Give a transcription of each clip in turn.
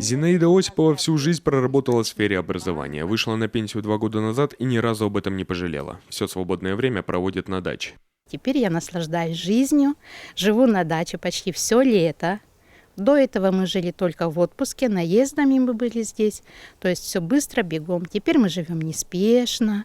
Зинаида Осипова всю жизнь проработала в сфере образования. Вышла на пенсию 2 года назад и ни разу об этом не пожалела. Все свободное время проводит на даче. Теперь я наслаждаюсь жизнью, живу на даче почти все лето. До этого мы жили только в отпуске, наездами мы были здесь. То есть все быстро, бегом. Теперь мы живем неспешно.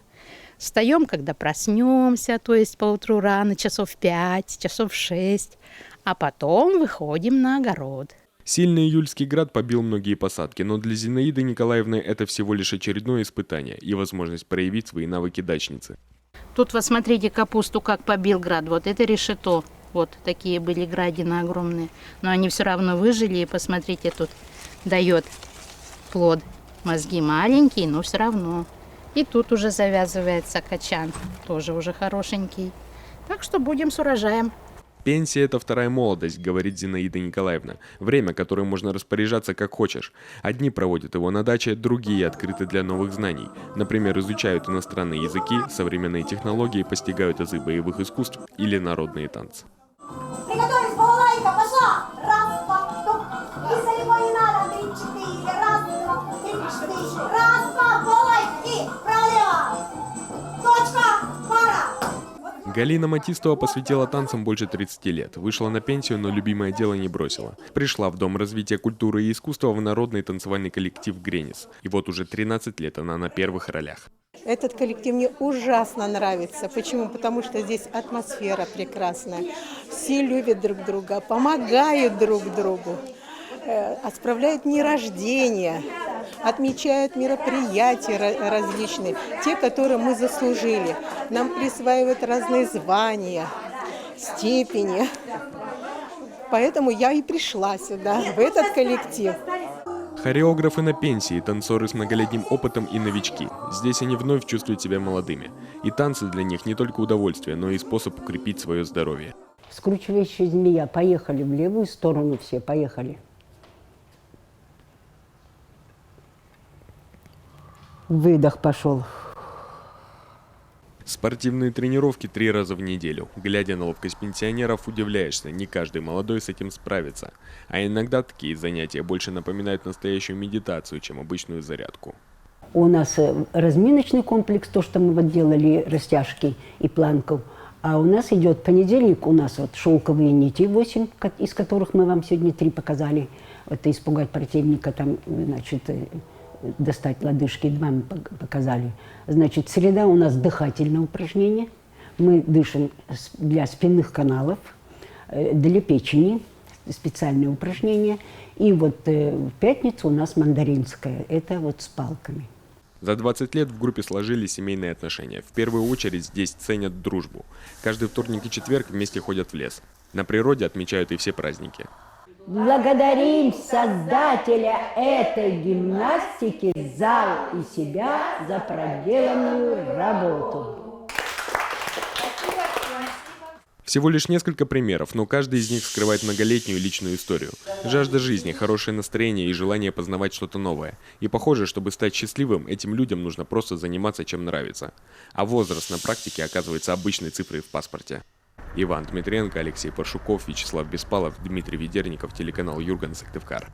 Встаем, когда проснемся, то есть поутру рано, часов 5, часов 6. А потом выходим на огород. Сильный июльский град побил многие посадки, но для Зинаиды Николаевны это всего лишь очередное испытание и возможность проявить свои навыки дачницы. Тут вот смотрите капусту, как побил град. Вот это решето. Вот такие были градины огромные. Но они все равно выжили. И посмотрите, тут дает плод. Мозги маленькие, но все равно. И тут уже завязывается качан. Тоже уже хорошенький. Так что будем с урожаем. Пенсия – это вторая молодость, говорит Зинаида Николаевна. Время, которым можно распоряжаться как хочешь. Одни проводят его на даче, другие открыты для новых знаний. Например, изучают иностранные языки, современные технологии, постигают азы боевых искусств или народные танцы. Приготовились, балалайка, пошла! Раз, два, стоп! И за него не надо, 3-4, раз, два, 3-4, раз, два, балалайка, и вправо-лево! Точка, пара! Галина Матистова посвятила танцам больше 30 лет. Вышла на пенсию, но любимое дело не бросила. Пришла в Дом развития культуры и искусства в народный танцевальный коллектив «Гренис». И вот уже 13 лет она на первых ролях. Этот коллектив мне ужасно нравится. Почему? Потому что здесь атмосфера прекрасная. Все любят друг друга, помогают друг другу, отправляют дни рождения, отмечают мероприятия различные, те, которые мы заслужили. Нам присваивают разные звания, степени. Поэтому я и пришла сюда, в этот коллектив. Хореографы на пенсии, танцоры с многолетним опытом и новички. Здесь они вновь чувствуют себя молодыми. И танцы для них не только удовольствие, но и способ укрепить свое здоровье. Скручивающая змея. Поехали в левую сторону все, поехали. Выдох пошел. Спортивные тренировки 3 раза в неделю. Глядя на ловкость пенсионеров, удивляешься, не каждый молодой с этим справится. А иногда такие занятия больше напоминают настоящую медитацию, чем обычную зарядку. У нас разминочный комплекс, то, что мы вот делали, растяжки и планку. А у нас идет понедельник, у нас вот шелковые нити 8, из которых мы вам сегодня 3 показали. Это испугать противника, там, значит, достать лодыжки, 2 мы показали. Значит, среда у нас дыхательное упражнение. Мы дышим для спинных каналов, для печени, специальные упражнения. И вот в пятницу у нас мандаринское, это вот с палками. За 20 лет в группе сложились семейные отношения. В первую очередь здесь ценят дружбу. Каждый вторник и четверг вместе ходят в лес. На природе отмечают и все праздники. Благодарим создателя этой гимнастики, зал и себя за проделанную работу. Всего лишь несколько примеров, но каждый из них скрывает многолетнюю личную историю. Жажда жизни, хорошее настроение и желание познавать что-то новое. И похоже, чтобы стать счастливым, этим людям нужно просто заниматься, чем нравится. А возраст на практике оказывается обычной цифрой в паспорте. Иван Дмитриенко, Алексей Паршуков, Вячеслав Беспалов, Дмитрий Ведерников, телеканал Юрган, Сыктывкар.